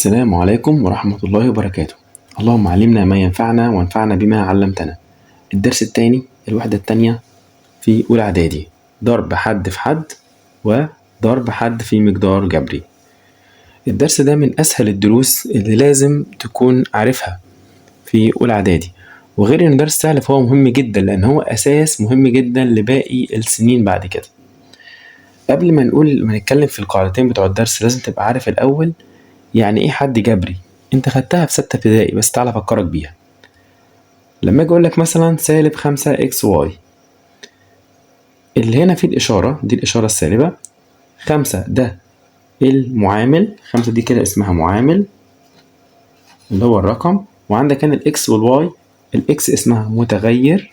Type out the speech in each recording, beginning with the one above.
السلام عليكم ورحمة الله وبركاته. اللهم علمنا ما ينفعنا وانفعنا بما علمتنا. الدرس الثاني الوحدة الثانية في أولى إعدادي، ضرب حد في حد وضرب حد في مقدار جبري. الدرس ده من أسهل الدروس اللي لازم تكون عارفها في أولى إعدادي، وغير إنه درس سهل فهو مهم جدا لأن هو أساس مهم جدا لباقي السنين بعد كده. قبل ما نتكلم في القاعدتين بتوع الدرس لازم تبقى عارف الأول يعني ايه حد جبري. انت خدتها في 6 ابتدائي بس تعالى افكرك بيها. لما اجي اقولك مثلا سالب 5 اكس واي، اللي هنا في الاشارة دي الاشارة السالبة، 5 ده المعامل، 5 دي كده اسمها معامل اللي هو الرقم، وعندك هنا الاكس والواي، الاكس اسمها متغير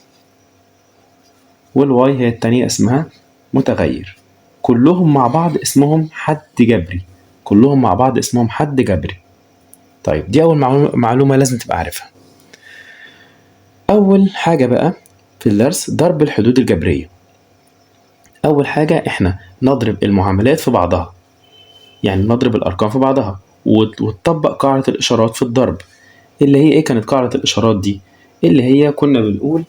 والواي هي التانية اسمها متغير، كلهم مع بعض اسمهم حد جبري، كلهم مع بعض اسمهم حد جبري. طيب دي أول معلومة لازم تبقى عارفها. أول حاجة بقى في الدرس ضرب الحدود الجبرية. أول حاجة إحنا نضرب المعاملات في بعضها، يعني نضرب الأرقام في بعضها وتطبق قاعدة الإشارات في الضرب. اللي هي إيه كانت قاعدة الإشارات دي؟ اللي هي كنا بنقول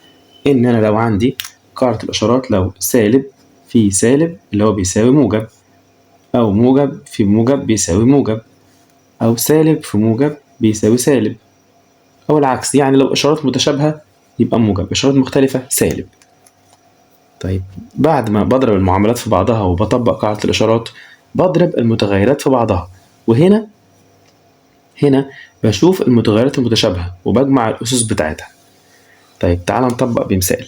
إن أنا لو عندي قاعدة الإشارات، لو سالب في سالب اللي هو بيساوي موجب، أو موجب في موجب بيساوي موجب، أو سالب في موجب بيساوي سالب، أو العكس. يعني لو إشارات متشابهة يبقى موجب، إشارات مختلفة سالب. طيب بعد ما بضرب المعاملات في بعضها وبطبق قاعدة الإشارات، بضرب المتغيرات في بعضها، وهنا بشوف المتغيرات المتشابهة وبجمع الأسس بتاعتها. طيب تعال نطبق بمثال.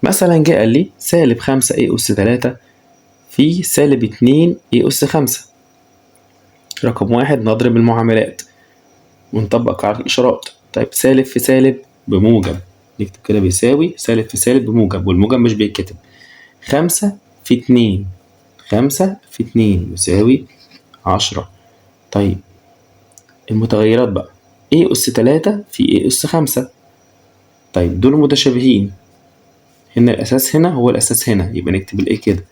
مثلا جه قال لي سالب 5 a أس 3 في سالب 2 a أس 5. رقم واحد نضرب المعاملات ونطبق قاعدة الإشارات. طيب سالب في سالب بموجب، نكتب كده بيساوي سالب في سالب بموجب، والموجب مش بيتكتب. 5 في 2، 5 في 2 يساوي 10. طيب المتغيرات بقى a أس 3 في a أس 5. طيب دول متشابهين، هنا الأساس هنا هو الأساس هنا، يبقى نكتب ال a كده،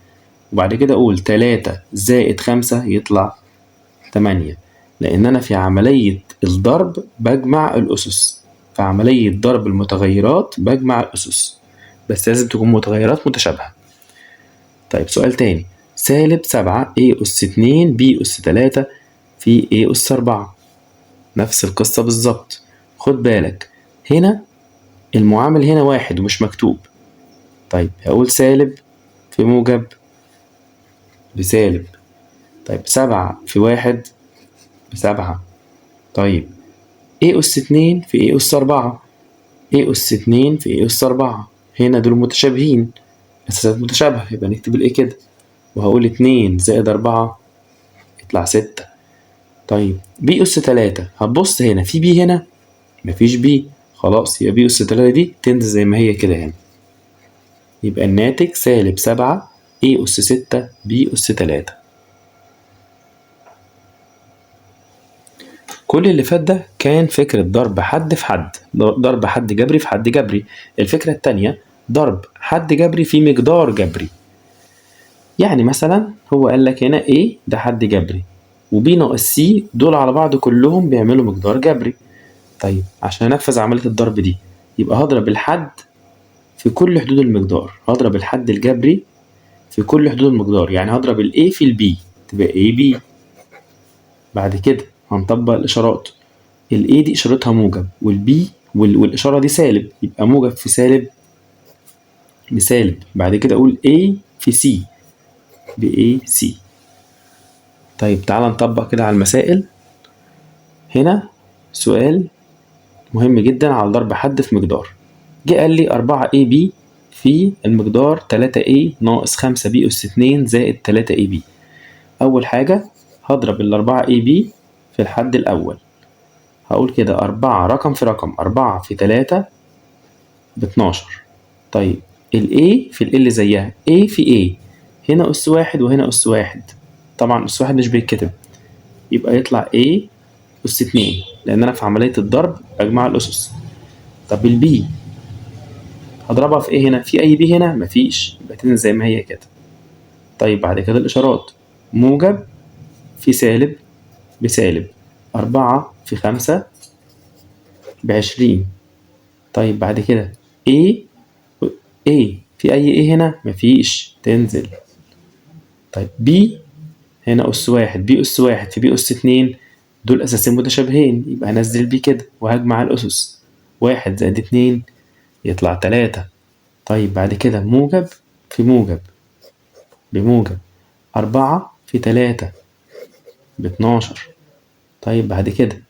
وبعد كده أقول 3 زائد 5 يطلع 8، لأن أنا في عملية الضرب بجمع الأسس، في عملية ضرب المتغيرات بجمع الأسس، بس لازم تكون متغيرات متشابهة. طيب سؤال تاني، سالب 7 a أس 2 b أس 3 في a أس 4. نفس القصة بالظبط. خد بالك هنا المعامل هنا واحد ومش مكتوب. طيب هقول سالب في موجب بسالب. طيب 7 في 1 ب7. طيب a أس 2 في a أس 4، a أس 2 في a أس 4، هنا دول متشابهين، أساسات متشابهة، يبقى نكتب ال a كده، وهقول 2 زائد 4 يطلع 6. طيب b أس 3، هتبص هنا في b هنا؟ مفيش b، خلاص يبقى b أس 3 دي تنزل زي ما هي كده هنا، يبقى الناتج سالب 7 a أس 6 b أس 3. كل اللي فات ده كان فكرة ضرب حد في حد، ضرب حد جبري في حد جبري. الفكرة التانية ضرب حد جبري في مقدار جبري. يعني مثلا هو قال لك هنا A ده حد جبري، وB ناقص C دول على بعض كلهم بيعملوا مقدار جبري. طيب عشان انفذ عملية الضرب دي يبقى هضرب الحد في كل حدود المقدار، هضرب الحد الجبري في كل حدود المقدار، يعني هضرب ال A في ال B تبقى AB. بعد كده هنطبق الإشارات، ال A دي إشارتها موجب، وال B والإشارة دي سالب، يبقى موجب في سالب بسالب. بعد كده أقول A في C ب AC. طيب تعال نطبق كده على المسائل. هنا سؤال مهم جدا على ضرب حد في مقدار. جه قال لي 4AB في المقدار 3A ناقص 5B أس 2 زائد 3AB. أول حاجة هضرب ال4AB في الحد الأول، هقول كده 4 رقم في رقم، 4 في 3 ب12. طيب ال A في ال اللي زيها A في A، هنا أس 1 وهنا أس 1، طبعا أس 1 مش بيتكتب، يبقى يطلع A أس 2 لأن أنا في عملية الضرب أجمع الأسس. طب البي هضربها في ايه هنا؟ في اي بي هنا؟ مفيش، يبقى تنزل زي ما هي كده. طيب بعد كده الاشارات، موجب في سالب بسالب، 4 في 5 ب20. طيب بعد كده A في أي A هنا؟ مفيش، تنزل. طيب B هنا أس واحد، B أس واحد في B أس 2، دول أساسين متشابهين، يبقى هنزل B كده وهجمع الأسس. 1 زائد 2 يطلع 3. طيب بعد كده موجب في موجب بموجب، 4 في 3 ب12. طيب بعد كده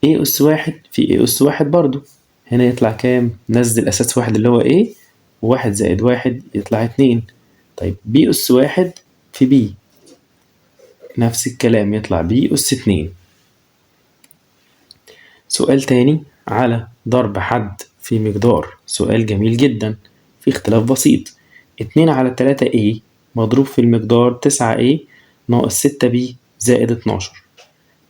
A أس واحد في A أس واحد برضو، هنا يطلع كام؟ نزل أساس واحد اللي هو A، وواحد زائد واحد يطلع 2. طيب B أس واحد في B، نفس الكلام يطلع B أس 2. سؤال تاني على ضرب حد في مقدار، سؤال جميل جدا، في اختلاف بسيط. 2 على 3A مضروب في المقدار 9A ناقص 6B زائد 12.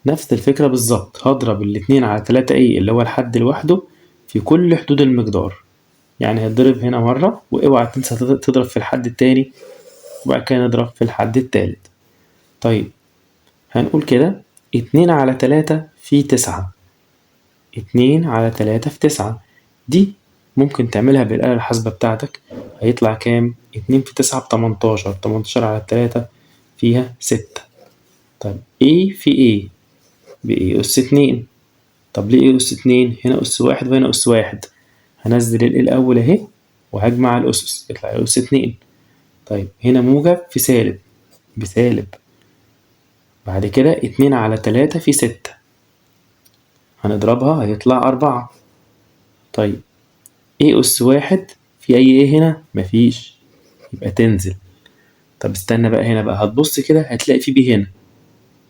نفس الفكرة بالظبط، هضرب الاتنين على 3A اللي هو الحد لوحده في كل حدود المقدار، يعني هتضرب هنا مرة واوعى تنسى تضرب في الحد التاني، وبعد كده نضرب في الحد التالت. طيب هنقول كده 2 على 3 في 9، 2 على 3 في 9 دي ممكن تعملها بالآلة الحاسبة بتاعتك، هيطلع كام؟ 2 في 9 ب18، 18 على 3 فيها 6. طيب A في A بA أس 2. طب ليه A أس 2؟ هنا أس واحد وهنا أس واحد، هنزل ال الأول أهي وهجمع الأسس يطلع أس 2. طيب هنا موجب في سالب بسالب، بعد كده 2 على 3 في 6 هنضربها هيطلع 4. طيب A أس واحد في أي A هنا؟ مفيش، يبقى تنزل. طب استنى بقى، هنا بقى هتبص كده هتلاقي في B هنا،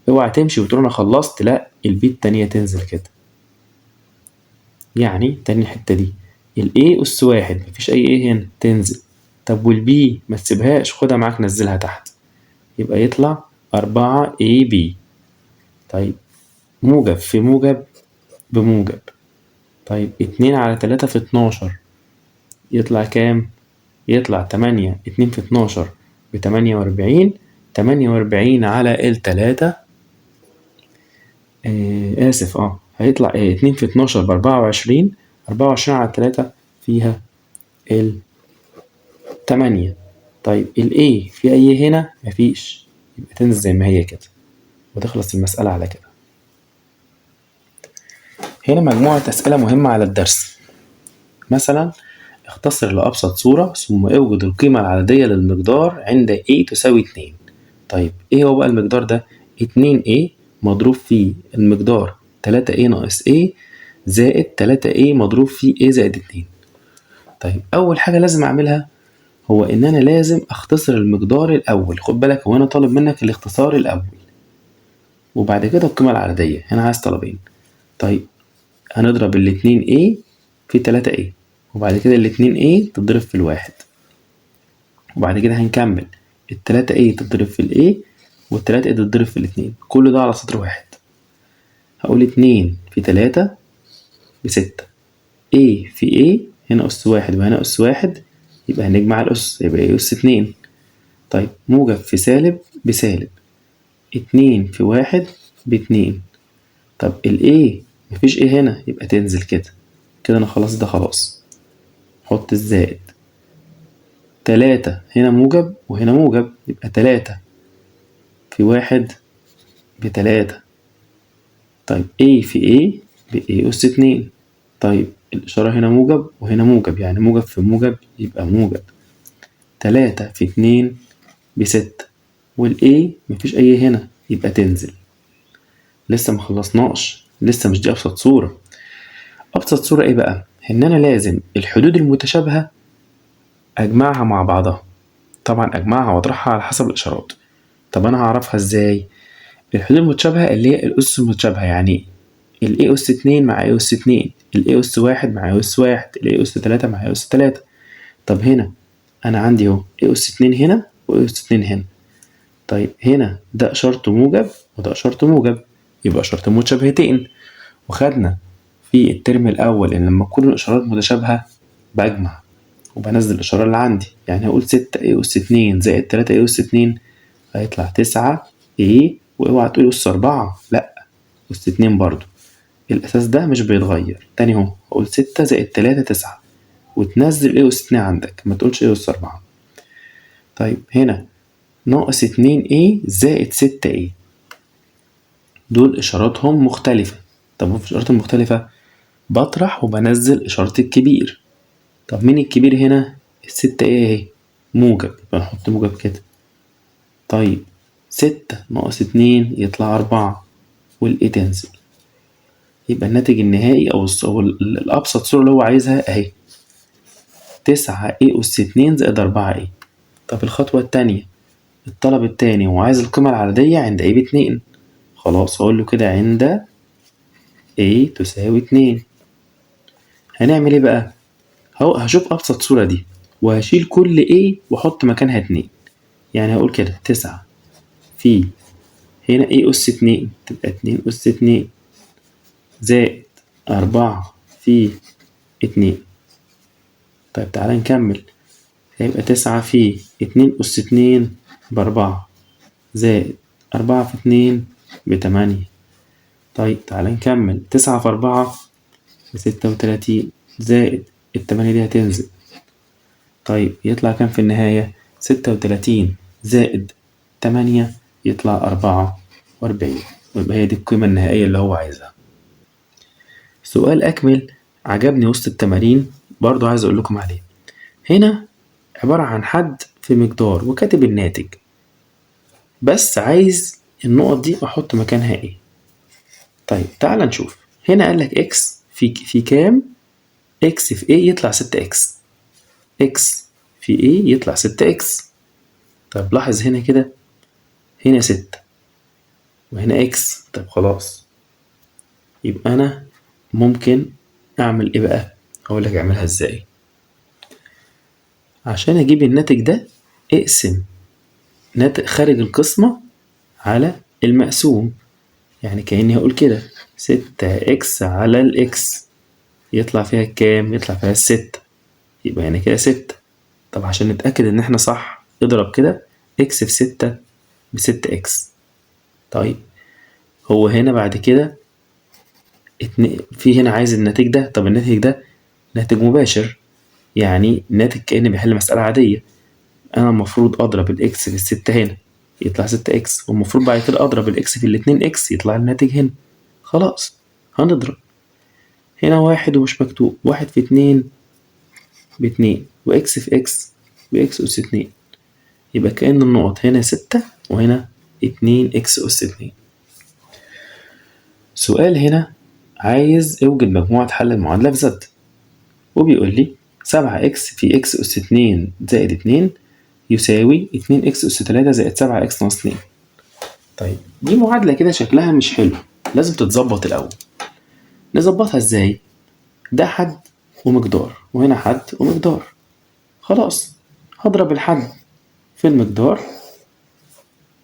اوعى تمشي وتقول أنا خلصت، لأ الB التانية تنزل كده. يعني تاني الحتة دي ال A أس واحد مفيش أي A هنا، تنزل. طب والB ما تسيبهاش، خدها معاك نزلها تحت، يبقى يطلع 4AB. طيب موجب في موجب بموجب، طيب 2 على 3 في 12 يطلع كام؟ يطلع 8. 2 في 12 ب48، 48 على ال3 آسف هيطلع 2 في 12 ب24، 24 على 3 فيها ال8. طيب ال A في أي هنا؟ مفيش، يبقى تنزل زي ما هي كده وتخلص المسألة على كده. هنا مجموعة أسئلة مهمة على الدرس. مثلا اختصر لأبسط صورة ثم اوجد القيمة العددية للمقدار عند A تساوي 2. طيب ايه هو بقى المقدار ده؟ 2A مضروب في المقدار 3A ناقص A زائد 3A مضروب في A زائد 2. طيب أول حاجة لازم أعملها هو إن أنا لازم أختصر المقدار الأول. خد بالك هو أنا طالب منك الاختصار الأول وبعد كده القيمة العددية، هنا عايز طلبين. طيب هنضرب الاتنين A في 3A، وبعد كده الاتنين A تضرب في الواحد، وبعد كده هنكمل التلاتة A تضرب في ال A والتلاتة A تضرب في الاتنين، كل ده على سطر واحد. هقول 2 في 3 ب6، A في A هنا أس واحد وهنا أس واحد، يبقى هنجمع الأس يبقى A أس 2. طيب موجب في سالب بسالب، 2 في واحد ب2. طب ال A مفيش A هنا، يبقى تنزل كده كده. أنا خلاص ده خلاص، حط الزائد. 3 هنا موجب وهنا موجب، يبقى 3 في واحد ب3. طيب A في A ب A أس 2. طيب الإشارة هنا موجب وهنا موجب، يعني موجب في موجب يبقى موجب. 3 في 2 ب6، والA مفيش أي هنا يبقى تنزل. لسه مخلصناش، لسه مش دي أبسط صورة. أبسط صورة إيه بقى؟ إن أنا لازم الحدود المتشابهة أجمعها مع بعضها، طبعا أجمعها وأطرحها على حسب الإشارات. طب أنا هعرفها إزاي؟ الحدود المتشابهة اللي هي الأس المتشابهة، يعني ال A أس 2 مع A أس 2، ال A أس 1 مع A أس 1، ال A أس 3 مع A أس 3. طب هنا أنا عندي أهو A أس 2 هنا و A أس 2 هنا. طيب هنا ده إشارته موجب وده إشارته موجب، يبقى إشارتين متشابهتين. وخدنا في الترم الأول إن لما تكون الإشارات متشابهة بجمع وبنزل الإشارة اللي عندي، يعني هقول 6 A أس 2 زائد 3 A أس 2 هيطلع 9 A، واوعى تقول أس 4، لأ أس 2 برضو. الأساس ده مش بيتغير. تاني اهو هقول 6 زائد 3 9، وتنزل A أس 2 عندك، ما تقولش A أس 4. طيب هنا ناقص 2A زائد 6A، دول إشاراتهم مختلفة. طب في الإشارات المختلفة بطرح وبنزل إشارة الكبير. طب مين الكبير هنا؟ 6A اهي موجب، يبقى نحط موجب كده. طيب 6 ناقص 2 يطلع 4، والإيه تنزل. يبقى الناتج النهائي أو الأبسط صورة اللي هو عايزها أهي 9A أس 2 زائد 4A. طب الخطوة التانية، الطلب التاني وعايز القيمة العددية عند A ب2. خلاص هقول له كده عند A تساوي 2. هنعمل ايه بقى؟ هشوف أبسط صورة دي وهشيل كل A وأحط مكانها 2. يعني هقول كده 9 في هنا A أس 2 تبقى 2 أس 2 زائد 4 في 2. طيب تعالى نكمل. هيبقى 9 في 2 أس 2 ب4 زائد 4 في 2 ب8. طيب تعالى نكمل. 9 في 4 ب36 زائد 8 دي هتنزل. طيب يطلع كام في النهاية؟ 36 زائد 8 يطلع 44، ويبقى هي دي القيمة النهائية اللي هو عايزها. سؤال أكمل عجبني وسط التمارين برضو عايز أقول لكم عليه. هنا عبارة عن حد في مقدار وكاتب الناتج، بس عايز النقط دي أحط مكانها إيه. طيب تعال نشوف. هنا قال لك إكس في كام؟ إكس في إيه يطلع 6 إكس. إكس في إيه يطلع 6 إكس. طيب لاحظ هنا كده، هنا 6 وهنا إكس. طيب خلاص، يبقى أنا ممكن أعمل إيه بقى؟ هقول لك أعملها إزاي. عشان أجيب الناتج ده اقسم ناتج خارج القسمة على المقسوم. يعني كأني هقول كده 6 إكس على الإكس يطلع فيها كام؟ يطلع فيها 6. يبقى هنا كده 6. طب عشان نتأكد إن إحنا صح اضرب كده إكس في 6 ب6 إكس. طيب هو هنا بعد كده في هنا عايز الناتج ده. طب الناتج ده ناتج مباشر، يعني ناتج كأني بحل مسألة عادية. أنا المفروض أضرب الإكس في 6 هنا يطلع 6 إكس، والمفروض بعد كده أضرب الإكس في 2 إكس يطلع الناتج هنا. خلاص هنضرب. هنا 1 ومش مكتوب، 1 في 2 ب2، وإكس في إكس بإكس أس 2. يبقى كأن النقط هنا 6 وهنا 2 إكس أس 2. سؤال هنا عايز اوجد مجموعة حل المعادلة في زد، وبيقول لي 7 إكس في إكس أس 2 زائد 2 يساوي 2 إكس أس 3 زائد 7 إكس ناقص 2. طيب دي معادلة كده شكلها مش حلو، لازم تتظبط الأول. نظبطها إزاي؟ ده حد ومقدار وهنا حد ومقدار. خلاص هضرب الحد في المقدار،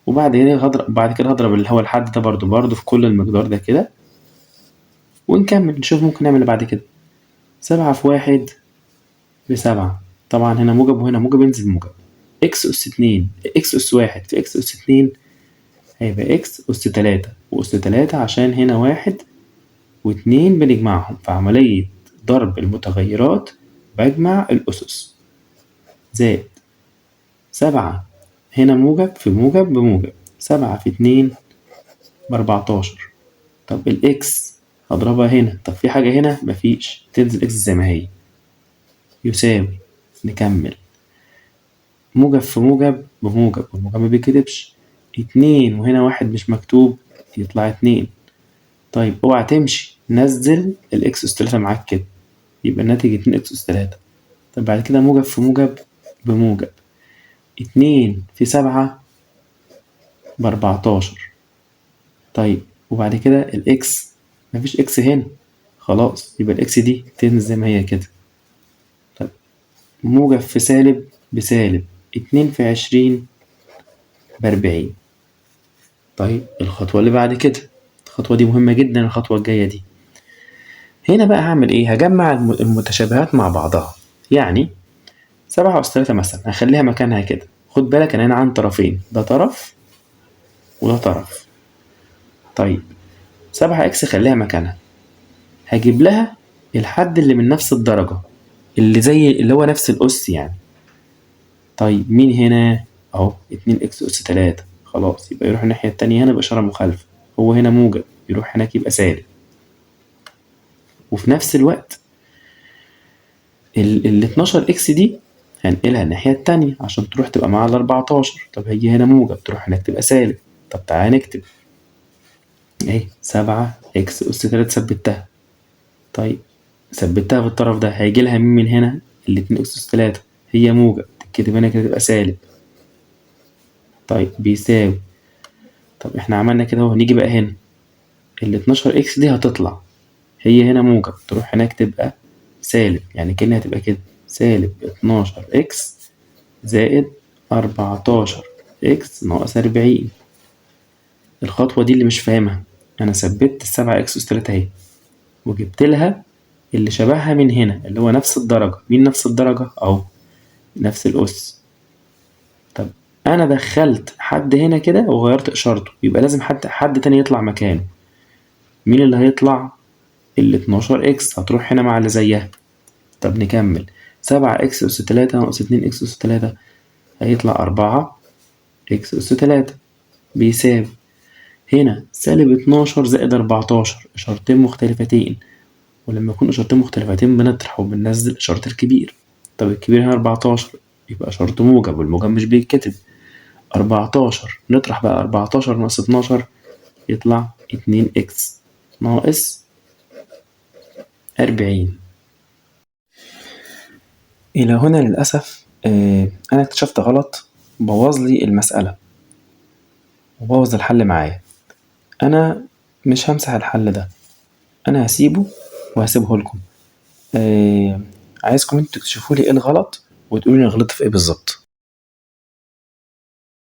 وبعد كده هضرب اللي هو الحد ده برضو في كل المقدار ده كده، ونكمل نشوف ممكن نعمل اللي بعد كده. 7 في 1 ب7. طبعا هنا موجب وهنا موجب ينزل موجب. إكس أس 2 إكس أس 1 في إكس أس 2 هيبقى إكس أس 3 وأس 3 عشان هنا 1 و2 بنجمعهم في عملية ضرب المتغيرات، بجمع الأسس. زائد 7 هنا موجب في موجب بموجب، 7 في 2 ب14. طب الإكس هضربها هنا. طب في حاجة هنا؟ مفيش، تنزل إكس زي ما هي. يساوي، نكمل، موجب في موجب بموجب والموجب ما بيتكتبش، 2 وهنا 1 مش مكتوب يطلع 2. طيب اوعى تمشي، نزل الإكس أس 3 معاك كده، يبقى الناتج 2 إكس أس 3. طب بعد كده موجب في موجب بموجب، 2 في 7 ب14. طيب وبعد كده الإكس مفيش إكس هنا، خلاص يبقى الإكس دي تنزل زي ما هي كده. طب موجب في سالب بسالب، 2 في 20 ب40. طيب الخطوة اللي بعد كده، الخطوة دي مهمة جدا، الخطوة الجاية دي. هنا بقى هعمل ايه؟ هجمع المتشابهات مع بعضها. يعني 7 أس 3 مثلا هخليها مكانها كده. خد بالك انا هنا عندي طرفين، ده طرف وده طرف. طيب 7 إكس خليها مكانها، هجيب لها الحد اللي من نفس الدرجة، اللي زي اللي هو نفس الأس يعني. طيب مين هنا؟ أهو 2 إكس أس 3، خلاص يبقى يروح الناحية التانية هنا بإشارة مخالفة، هو هنا موجب يروح هناك يبقى سالب. وفي نفس الوقت ال 12 إكس دي هنقلها الناحية التانية عشان تروح تبقى مع ال 14. طب هي هنا موجب تروح هناك تبقى سالب. طب تعالى نكتب اهي 7 إكس أس 3 ثبتها. طيب ثبتها في الطرف ده، هيجي لها مين من هنا؟ ال 2 إكس أس 3 هي موجب تتكتب هنا كده تبقى سالب. طيب بيساوي، طب احنا عملنا كده اهو، نيجي بقى هنا ال 12 إكس دي هتطلع، هي هنا موجب تروح هناك تبقى سالب، يعني كأنها هتبقى كده سالب 12 إكس زائد 14 إكس ناقص 40. الخطوة دي اللي مش فاهمها، أنا ثبت ال7 إكس أس 3 أهي، وجبت لها اللي شبهها من هنا اللي هو نفس الدرجة. مين نفس الدرجة؟ أهو نفس الأس. طب أنا دخلت حد هنا كده وغيرت إشارته، يبقى لازم حد تاني يطلع مكانه. مين اللي هيطلع؟ ال 12 إكس هتروح هنا مع اللي زيها. طب نكمل، 7 إكس أس 3 ناقص 2 إكس أس 3 هيطلع 4 إكس أس 3 بيساوي، هنا سالب 12 زائد 14 إشارتين مختلفتين، ولما يكون إشارتين مختلفتين بنطرح وبننزل إشارة الكبير. طب الكبير هنا 14 يبقى إشارته موجب، والموجب مش بيتكتب. 14 نطرح بقى 14 ناقص 12 يطلع 2 إكس ناقص 40. إلى هنا للأسف أنا اكتشفت غلط بوظ لي المسألة وبوظ الحل معايا. أنا مش همسح الحل ده، أنا هسيبه وهسيبه لكم. عايزكم انتوا تكتشفوا لي ايه الغلط وتقولوا لي غلطت في ايه بالظبط.